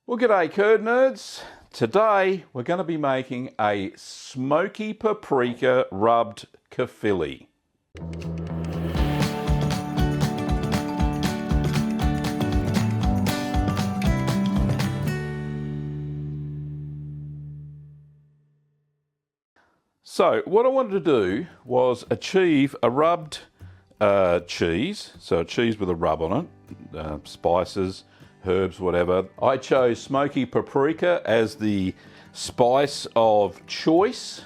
Well, g'day curd nerds. Today we're going to be making a smoky paprika rubbed Caerphilly. So what I wanted to do was achieve a rubbed cheese, so a cheese with a rub on it, spices, herbs, whatever. I chose smoky paprika as the spice of choice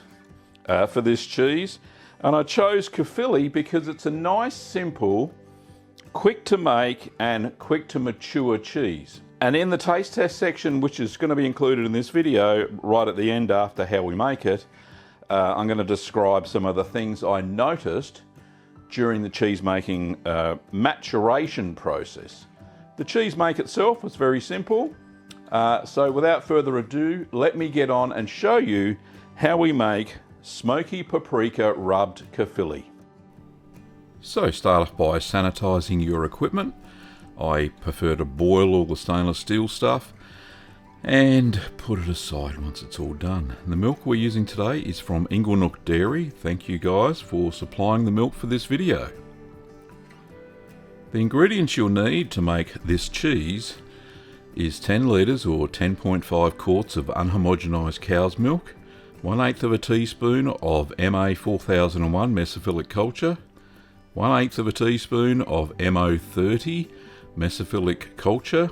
for this cheese, and I chose Caerphilly because it's a nice, simple, quick to make and quick to mature cheese. And in the taste test section, which is going to be included in this video right at the end after how we make it, I'm going to describe some of the things I noticed during the cheese making maturation process. The cheese make itself was very simple, so without further ado, let me get on and show you how we make smoky paprika rubbed Caerphilly. So start off by sanitising your equipment. I prefer to boil all the stainless steel stuff and put it aside once it's all done. And the milk we're using today is from Inglenook Dairy. Thank you guys for supplying the milk for this video. The ingredients you'll need to make this cheese is 10 litres or 10.5 quarts of unhomogenised cow's milk, 1/8 of a teaspoon of MA 4001 mesophilic culture, 1/8 of a teaspoon of MO 30 mesophilic culture,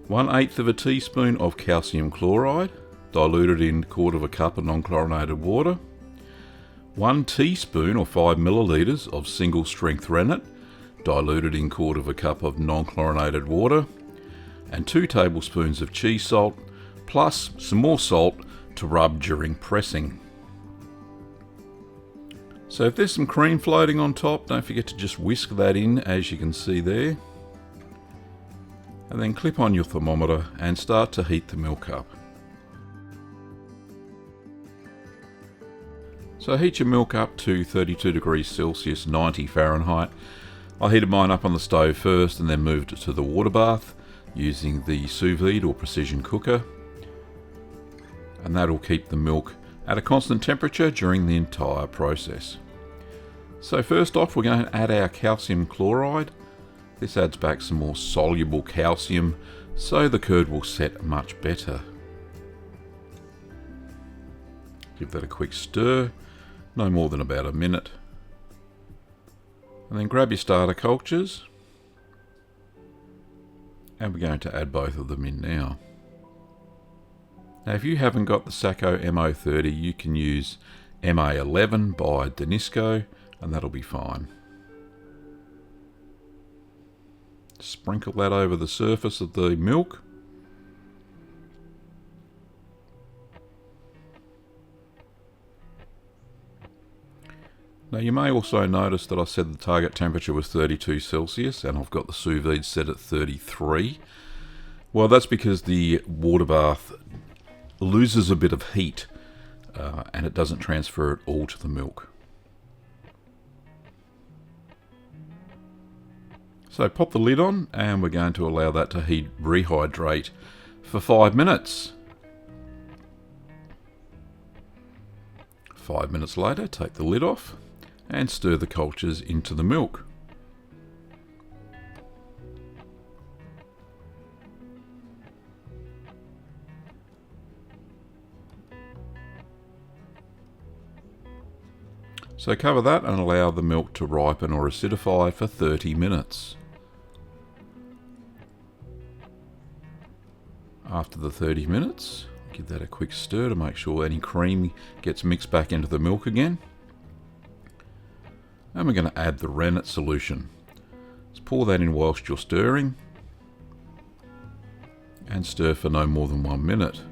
1/8 of a teaspoon of calcium chloride, diluted in 1/4 cup of non-chlorinated water, 1 teaspoon or 5 millilitres of single strength rennet, diluted in 1/4 cup of non-chlorinated water, and 2 tablespoons of cheese salt, plus some more salt to rub during pressing. So if there's some cream floating on top, don't forget to just whisk that in, as you can see there. And then clip on your thermometer and start to heat the milk up. So heat your milk up to 32 degrees Celsius, 90 Fahrenheit. I heated mine up on the stove first and then moved it to the water bath using the sous vide or precision cooker, and that'll keep the milk at a constant temperature during the entire process. So first off, we're going to add our calcium chloride. This adds back some more soluble calcium, so the curd will set much better. Give that a quick stir, no more than about a minute. And then grab your starter cultures, and we're going to add both of them in now. Now if you haven't got the Sacco MO30, you can use MA11 by Danisco, and that'll be fine. Sprinkle that over the surface of the milk. Now you may also notice that I said the target temperature was 32 Celsius and I've got the sous vide set at 33. Well, that's because the water bath loses a bit of heat and it doesn't transfer it all to the milk. So pop the lid on and we're going to allow that to rehydrate for 5 minutes. 5 minutes later, take the lid off and stir the cultures into the milk. So cover that and allow the milk to ripen or acidify for 30 minutes. After the 30 minutes, give that a quick stir to make sure any cream gets mixed back into the milk again. And we're going to add the rennet solution. Let's pour that in whilst you're stirring and stir for no more than 1 minute.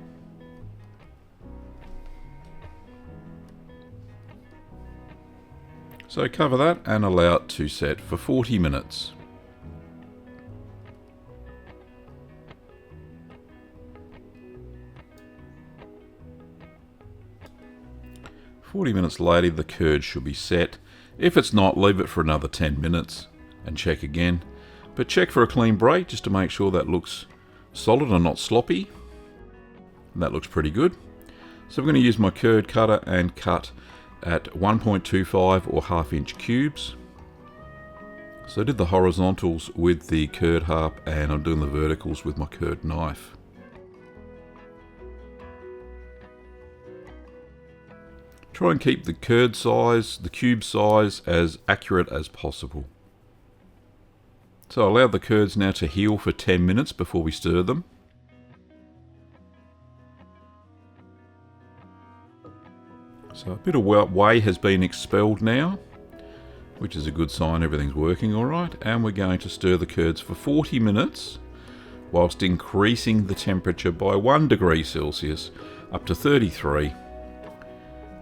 So cover that and allow it to set for 40 minutes. "40 minutes later, the curd should be set. If it's not, leave it for another 10 minutes and check again. But check for a clean break just to make sure that looks solid and not sloppy. And that looks pretty good. So I'm going to use my curd cutter and cut at 1.25 or 1/2 inch cubes. So I did the horizontals with the curd harp and I'm doing the verticals with my curd knife. Try and keep the curd size, the cube size, as accurate as possible. So I allow the curds now to heal for 10 minutes before we stir them. So a bit of whey has been expelled now, which is a good sign everything's working all right. And we're going to stir the curds for 40 minutes whilst increasing the temperature by 1 degree Celsius up to 33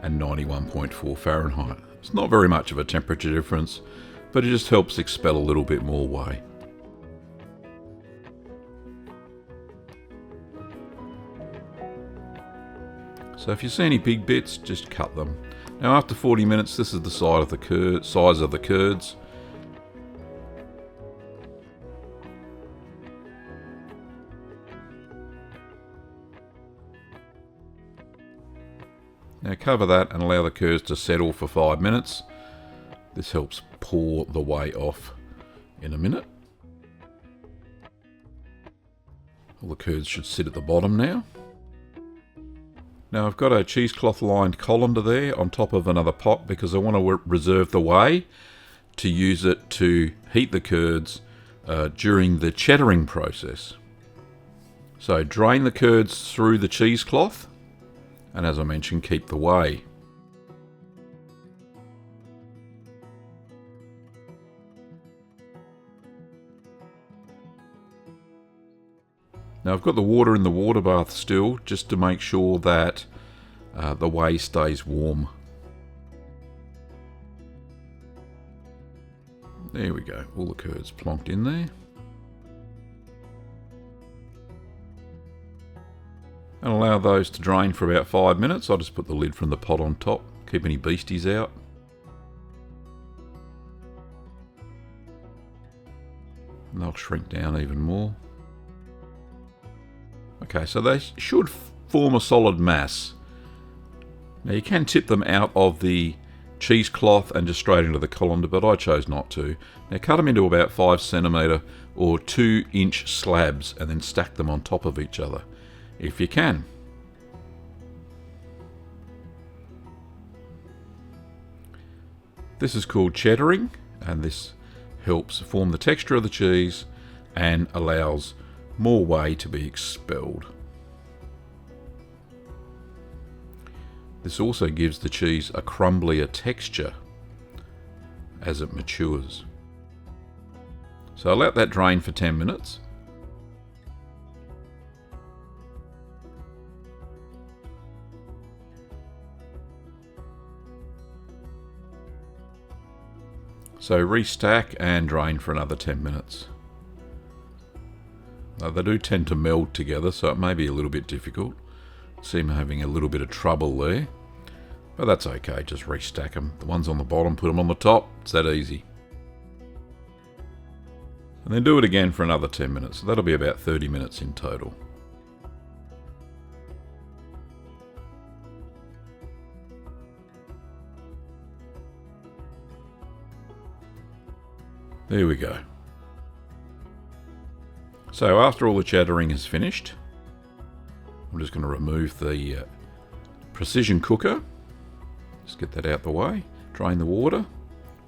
and 91.4 Fahrenheit. It's not very much of a temperature difference, but it just helps expel a little bit more whey. So if you see any big bits, just cut them. Now after 40 minutes, this is the size of the curds. Now cover that and allow the curds to settle for 5 minutes. This helps pour the whey off in a minute. All the curds should sit at the bottom now. Now I've got a cheesecloth lined colander there on top of another pot because I want to reserve the whey to use it to heat the curds during the cheddaring process. So drain the curds through the cheesecloth and, as I mentioned, keep the whey. Now I've got the water in the water bath still, just to make sure that the whey stays warm. There we go, all the curds plonked in there. And allow those to drain for about 5 minutes. I'll just put the lid from the pot on top, keep any beasties out. And they'll shrink down even more. Okay, so they should form a solid mass. Now you can tip them out of the cheesecloth and just straight into the colander, but I chose not to. Now cut them into about 5 centimetre or 2 inch slabs and then stack them on top of each other, if you can. This is called cheddaring, and this helps form the texture of the cheese and allows more whey to be expelled. This also gives the cheese a crumblier texture as it matures. So I'll let that drain for 10 minutes. So restack and drain for another 10 minutes. They do tend to meld together, so it may be a little bit difficult. Seem having a little bit of trouble there, but that's okay, just restack them. The ones on the bottom, put them on the top, it's that easy. And then do it again for another 10 minutes, so that'll be about 30 minutes in total. There we go. So after all the cheddaring is finished, I'm just going to remove the precision cooker. Just get that out the way. Drain the water.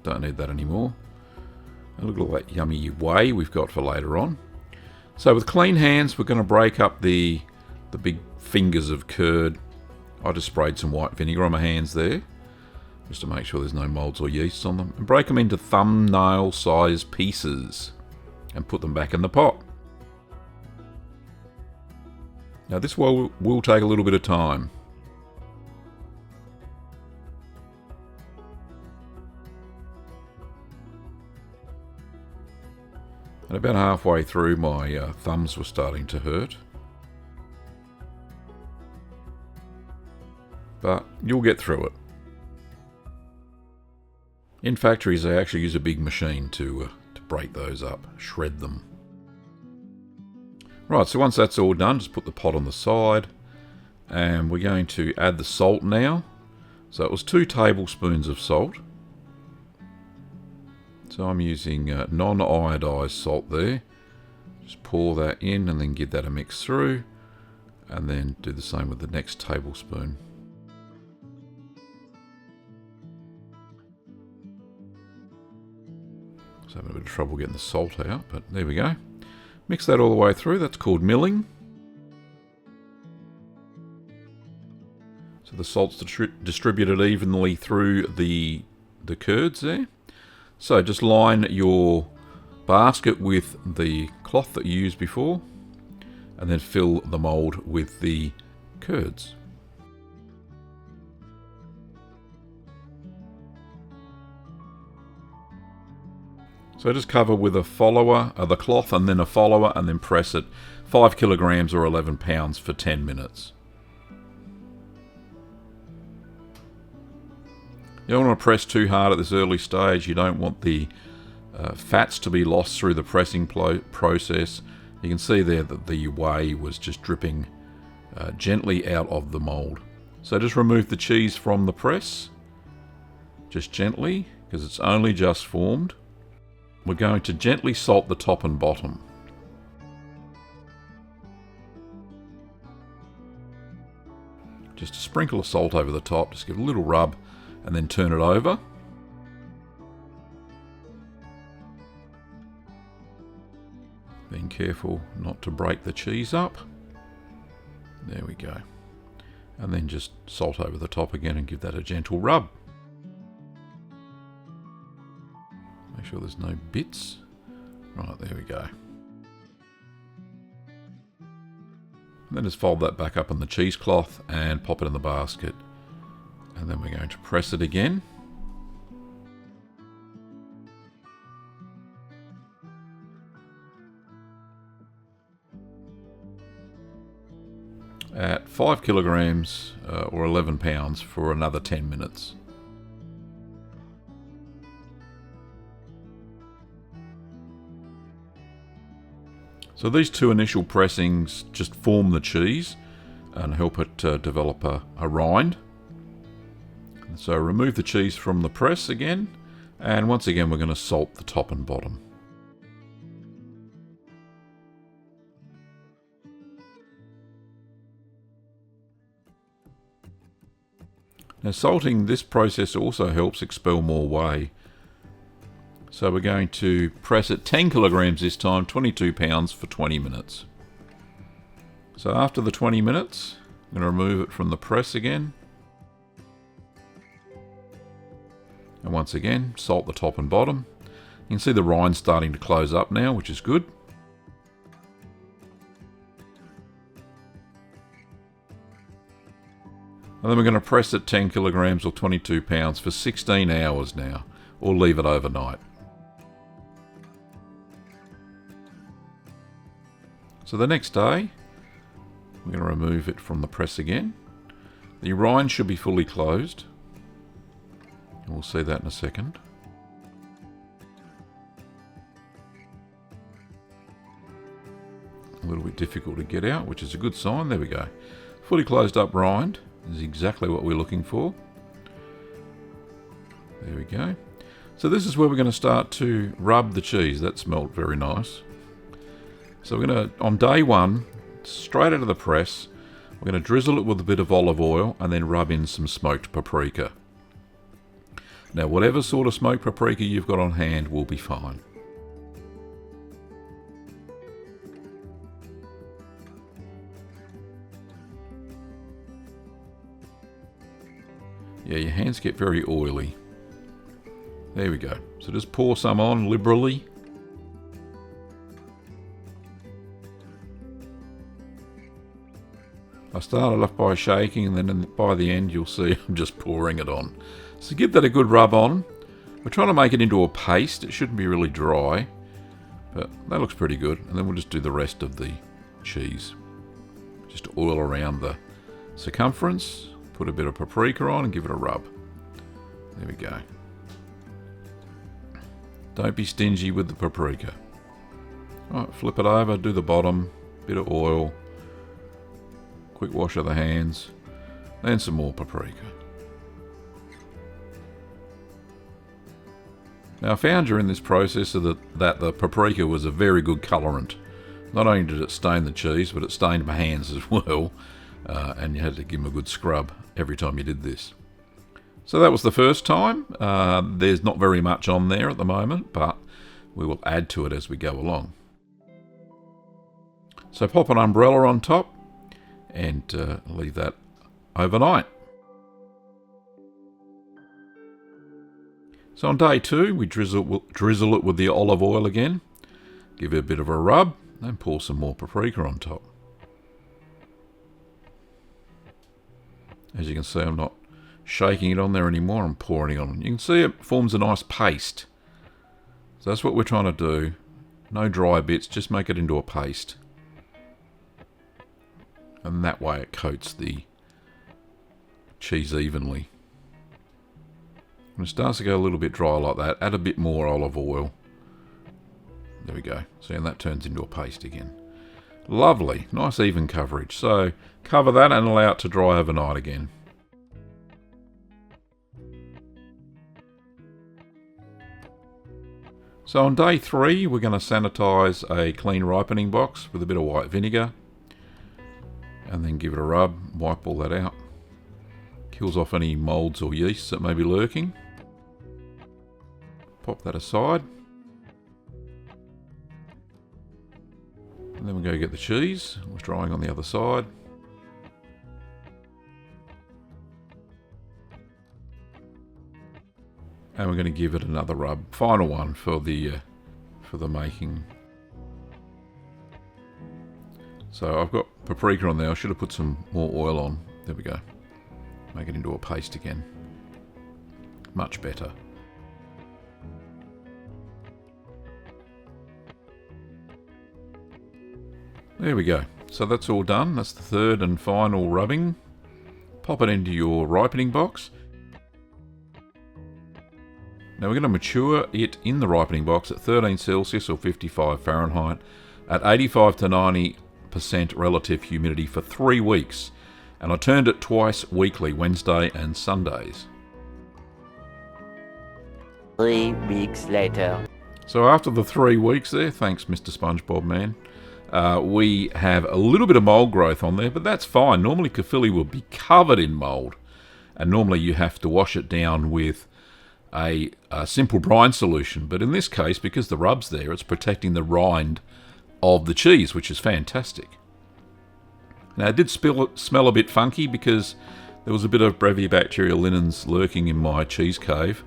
Don't need that anymore. And look at all that yummy whey we've got for later on. So with clean hands, we're going to break up the big fingers of curd. I just sprayed some white vinegar on my hands there, just to make sure there's no moulds or yeasts on them. And break them into thumbnail size pieces and put them back in the pot. Now this will take a little bit of time. And about halfway through, my thumbs were starting to hurt. But you'll get through it. In factories, they actually use a big machine to break those up, shred them. Right, so once that's all done, just put the pot on the side, and we're going to add the salt now. So it was 2 tablespoons of salt. So I'm using non-iodized salt there. Just pour that in and then give that a mix through, and then do the same with the next tablespoon. So having a bit of trouble getting the salt out, but there we go. Mix that all the way through. That's called milling. So the salt's distributed evenly through the curds there. So just line your basket with the cloth that you used before, and then fill the mould with the curds. So just cover with a follower, the cloth, and then a follower, and then press it 5 kilograms or 11 pounds for 10 minutes. You don't want to press too hard at this early stage. You don't want the fats to be lost through the pressing process. You can see there that the whey was just dripping gently out of the mould. So just remove the cheese from the press, just gently, because it's only just formed. We're going to gently salt the top and bottom. Just a sprinkle of salt over the top, just give it a little rub, and then turn it over. Being careful not to break the cheese up. There we go. And then just salt over the top again and give that a gentle rub. Make sure there's no bits. Right, there we go. And then just fold that back up on the cheesecloth and pop it in the basket. And then we're going to press it again. At 5 kilograms or 11 pounds for another 10 minutes. So these 2 initial pressings just form the cheese and help it develop a rind. So remove the cheese from the press again, and once again we're going to salt the top and bottom. Now salting this process also helps expel more whey. So we're going to press it 10 kilograms this time, 22 pounds for 20 minutes. So after the 20 minutes, I'm going to remove it from the press again. And once again, salt the top and bottom. You can see the rind starting to close up now, which is good. And then we're going to press it 10 kilograms or 22 pounds for 16 hours now, or leave it overnight. So the next day, we're going to remove it from the press again. The rind should be fully closed. And we'll see that in a second. A little bit difficult to get out, which is a good sign. There we go. Fully closed up rind is exactly what we're looking for. There we go. So this is where we're going to start to rub the cheese. That smelled very nice. So we're going to, on day 1, straight out of the press, we're going to drizzle it with a bit of olive oil and then rub in some smoked paprika. Now, whatever sort of smoked paprika you've got on hand will be fine. Yeah, your hands get very oily. There we go. So just pour some on liberally. I started off by shaking, and then by the end you'll see I'm just pouring it on. So give that a good rub on. We're trying to make it into a paste. It shouldn't be really dry, but that looks pretty good. And then we'll just do the rest of the cheese. Just oil around the circumference, put a bit of paprika on and give it a rub. There we go. Don't be stingy with the paprika. All right, flip it over, do the bottom, bit of oil, quick wash of the hands, then some more paprika. Now I found during this process that the paprika was a very good colourant. Not only did it stain the cheese, but it stained my hands as well, and you had to give them a good scrub every time you did this. So that was the first time. There's not very much on there at the moment, but we will add to it as we go along. So pop an umbrella on top and leave that overnight. So on day 2, we drizzle it with the olive oil again, give it a bit of a rub, and pour some more paprika on top. As you can see, I'm not shaking it on there anymore, I'm pouring it on. You can see it forms a nice paste. So that's what we're trying to do. No dry bits, just make it into a paste. And that way it coats the cheese evenly. When it starts to go a little bit dry like that, add a bit more olive oil. There we go. See, and that turns into a paste again. Lovely, nice even coverage. So cover that and allow it to dry overnight again. So on day 3, we're going to sanitize a clean ripening box with a bit of white vinegar. And then give it a rub, wipe all that out. Kills off any moulds or yeasts that may be lurking. Pop that aside. And then we'll go get the cheese. It's drying on the other side. And we're going to give it another rub. Final one for the making. So I've got paprika on there. I should have put some more oil on. There we go. Make it into a paste again. Much better. There we go. So that's all done. That's the third and final rubbing. Pop it into your ripening box. Now we're going to mature it in the ripening box at 13 Celsius or 55 Fahrenheit at 85 to 90% relative humidity for 3 weeks. And I turned it twice weekly, Wednesday and Sundays. 3 weeks later. So after the 3 weeks there, thanks Mr. SpongeBob Man, we have a little bit of mould growth on there, but that's fine. Normally Caerphilly will be covered in mould, and normally you have to wash it down with a simple brine solution. But in this case, because the rub's there, it's protecting the rind of the cheese, which is fantastic. Now it did smell a bit funky because there was a bit of Brevibacterial linens lurking in my cheese cave,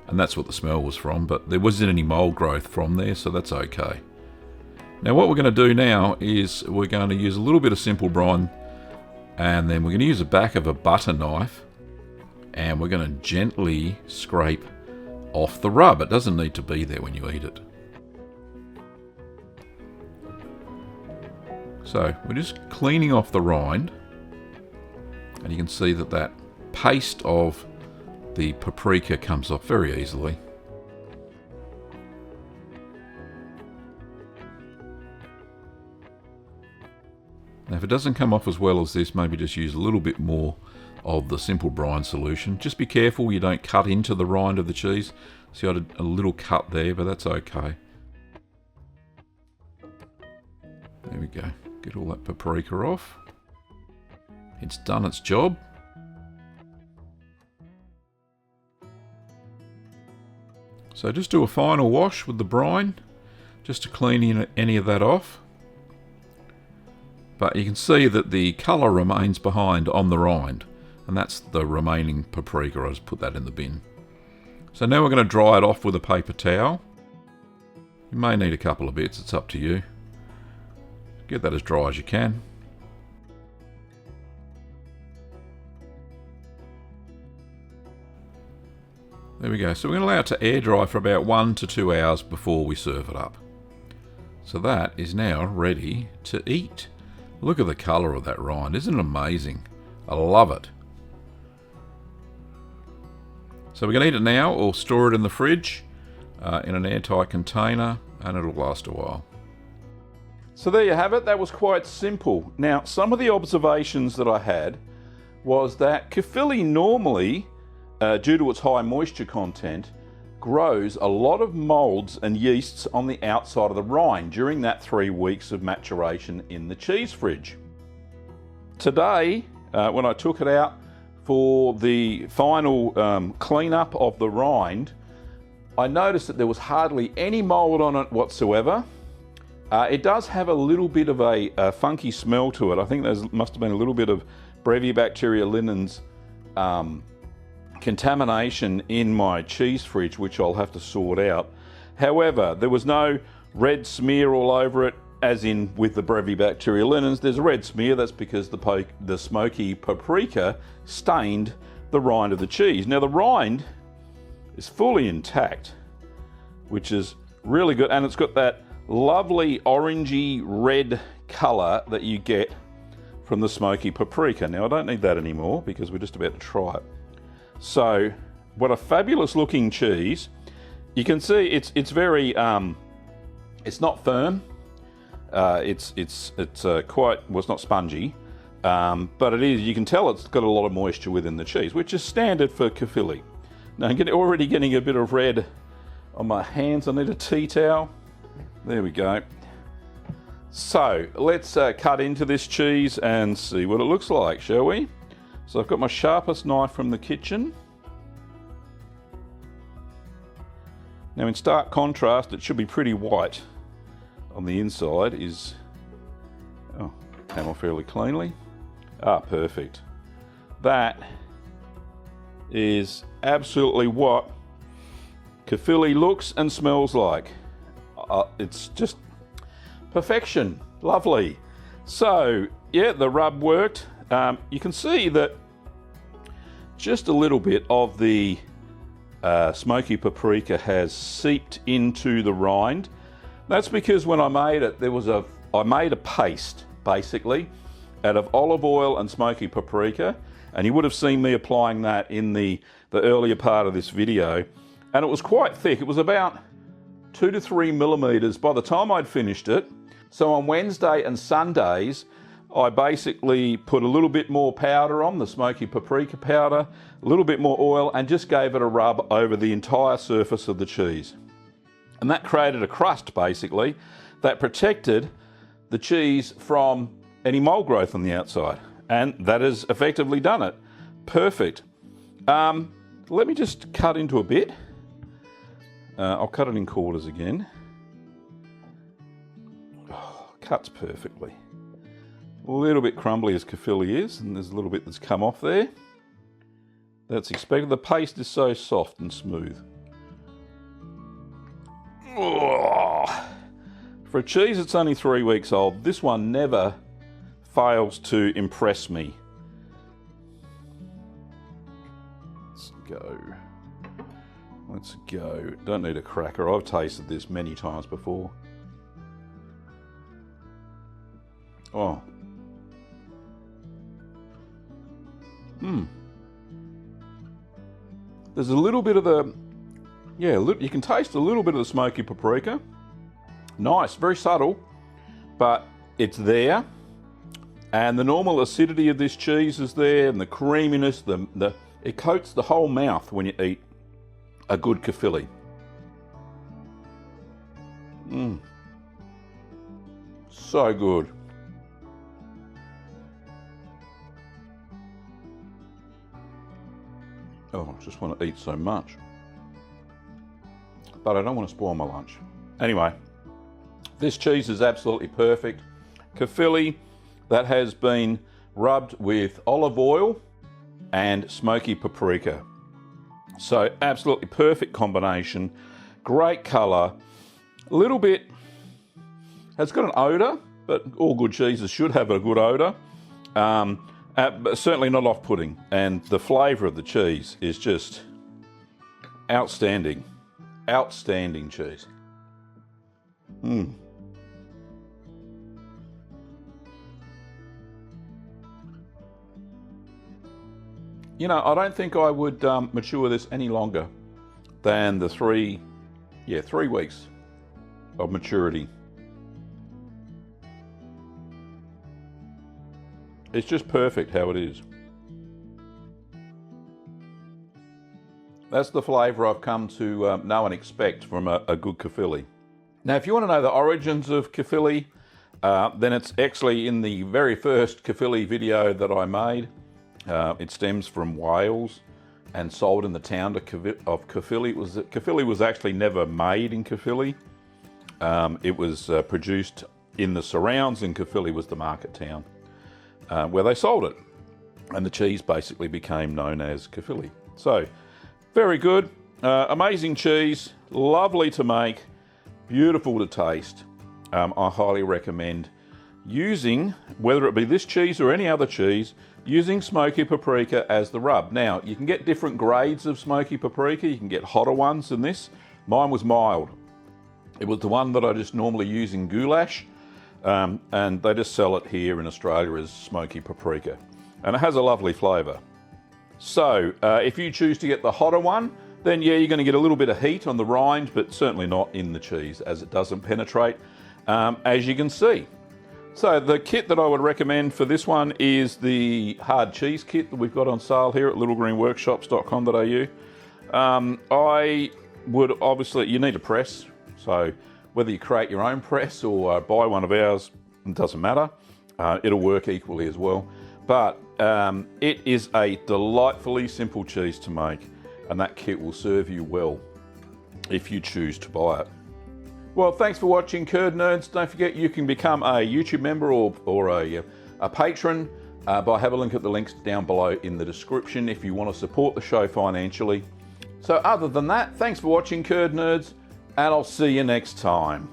and that's what the smell was from, but there wasn't any mould growth from there, so that's okay. Now what we're going to do now is we're going to use a little bit of simple brine, and then we're going to use the back of a butter knife, and we're going to gently scrape off the rub. It doesn't need to be there when you eat it. So we're just cleaning off the rind, and you can see that that paste of the paprika comes off very easily. Now if it doesn't come off as well as this, maybe just use a little bit more of the simple brine solution. Just be careful you don't cut into the rind of the cheese. See, I had a little cut there, but that's okay. There we go. Get all that paprika off. It's done its job. So just do a final wash with the brine, just to clean any of that off. But you can see that the colour remains behind on the rind, and that's the remaining paprika. I just put that in the bin. So now we're going to dry it off with a paper towel. You may need a couple of bits, it's up to you. Get that as dry as you can. There we go. So we're going to allow it to air dry for about 1 to 2 hours before we serve it up. So that is now ready to eat. Look at the colour of that rind. Isn't it amazing? I love it. So we can eat it now or store it in the fridge in an airtight container, and it'll last a while. So there you have it. That was quite simple. Now, some of the observations that I had was that Caerphilly normally, due to its high moisture content, grows a lot of molds and yeasts on the outside of the rind during that 3 weeks of maturation in the cheese fridge. Today, when I took it out for the final cleanup of the rind, I noticed that there was hardly any mold on it whatsoever. It does have a little bit of a funky smell to it. I think there must have been a little bit of Brevibacteria linens contamination in my cheese fridge, which I'll have to sort out. However, there was no red smear all over it, as in with the Brevibacteria linens. There's a red smear. That's because the smoky paprika stained the rind of the cheese. Now the rind is fully intact, which is really good, and it's got that lovely orangey red colour that you get from the smoky paprika. Now I don't need that anymore because we're just about to try it. So what a fabulous looking cheese. You can see it's very it's not firm. It's quite, well, it's not spongy, but it is. You can tell it's got a lot of moisture within the cheese, which is standard for Caerphilly. Now I'm already getting a bit of red on my hands. I need a tea towel. There we go. So let's cut into this cheese and see what it looks like, shall we? So I've got my sharpest knife from the kitchen. Now in stark contrast, it should be pretty white on the inside. Is, oh, came off fairly cleanly. Ah, perfect. That is absolutely what Caerphilly looks and smells like. It's just perfection. Lovely. So yeah, the rub worked. You can see that just a little bit of the smoky paprika has seeped into the rind. That's because when I made it, I made a paste basically out of olive oil and smoky paprika, and you would have seen me applying that in the earlier part of this video, and it was quite thick. It was about 2 to 3 millimeters by the time I'd finished it. So on Wednesday and Sundays, I basically put a little bit more powder on, the smoky paprika powder, a little bit more oil, and just gave it a rub over the entire surface of the cheese. And that created a crust, basically, that protected the cheese from any mold growth on the outside. And that has effectively done it. Perfect. Let me just cut into a bit. I'll cut it in quarters again. Oh, cuts perfectly. A little bit crumbly as Caerphilly is, and there's a little bit that's come off there. That's expected. The paste is so soft and smooth. Oh. For a cheese that's only 3 weeks old, this one never fails to impress me. Let's go. Let's go. Don't need a cracker. I've tasted this many times before. Oh. There's a little bit of the, yeah, you can taste a little bit of the smoky paprika. Nice, very subtle, but it's there. And the normal acidity of this cheese is there, and the creaminess, it coats the whole mouth when you eat a good Caerphilly. So good. Oh, I just want to eat so much. But I don't want to spoil my lunch. Anyway, this cheese is absolutely perfect. Caerphilly that has been rubbed with olive oil and smoky paprika. So absolutely perfect combination. Great colour. A little bit, it's got an odour, but all good cheeses should have a good odour. But certainly not off-putting. And the flavour of the cheese is just outstanding. Outstanding cheese. You know, I don't think I would mature this any longer than the 3 weeks of maturity. It's just perfect how it is. That's the flavour I've come to know and expect from a good Caerphilly. Now, if you want to know the origins of Caerphilly, then it's actually in the very first Caerphilly video that I made. It stems from Wales and sold in the town of Caerphilly. Caerphilly was actually never made in Caerphilly. It was produced in the surrounds, and Caerphilly was the market town where they sold it. And the cheese basically became known as Caerphilly. So, very good, amazing cheese, lovely to make, beautiful to taste. I highly recommend using, whether it be this cheese or any other cheese, using smoky paprika as the rub. Now, you can get different grades of smoky paprika. You can get hotter ones than this. Mine was mild. It was the one that I just normally use in goulash, and they just sell it here in Australia as smoky paprika. And it has a lovely flavour. So, if you choose to get the hotter one, then yeah, you're going to get a little bit of heat on the rind, but certainly not in the cheese, as it doesn't penetrate, as you can see. So the kit that I would recommend for this one is the hard cheese kit that we've got on sale here at littlegreenworkshops.com.au. I would obviously, you need a press, so whether you create your own press or buy one of ours, it doesn't matter. It'll work equally as well. But it is a delightfully simple cheese to make, and that kit will serve you well if you choose to buy it. Well, thanks for watching, Curd Nerds. Don't forget you can become a YouTube member or a patron by having a link at the links down below in the description if you want to support the show financially. So other than that, thanks for watching, Curd Nerds, and I'll see you next time.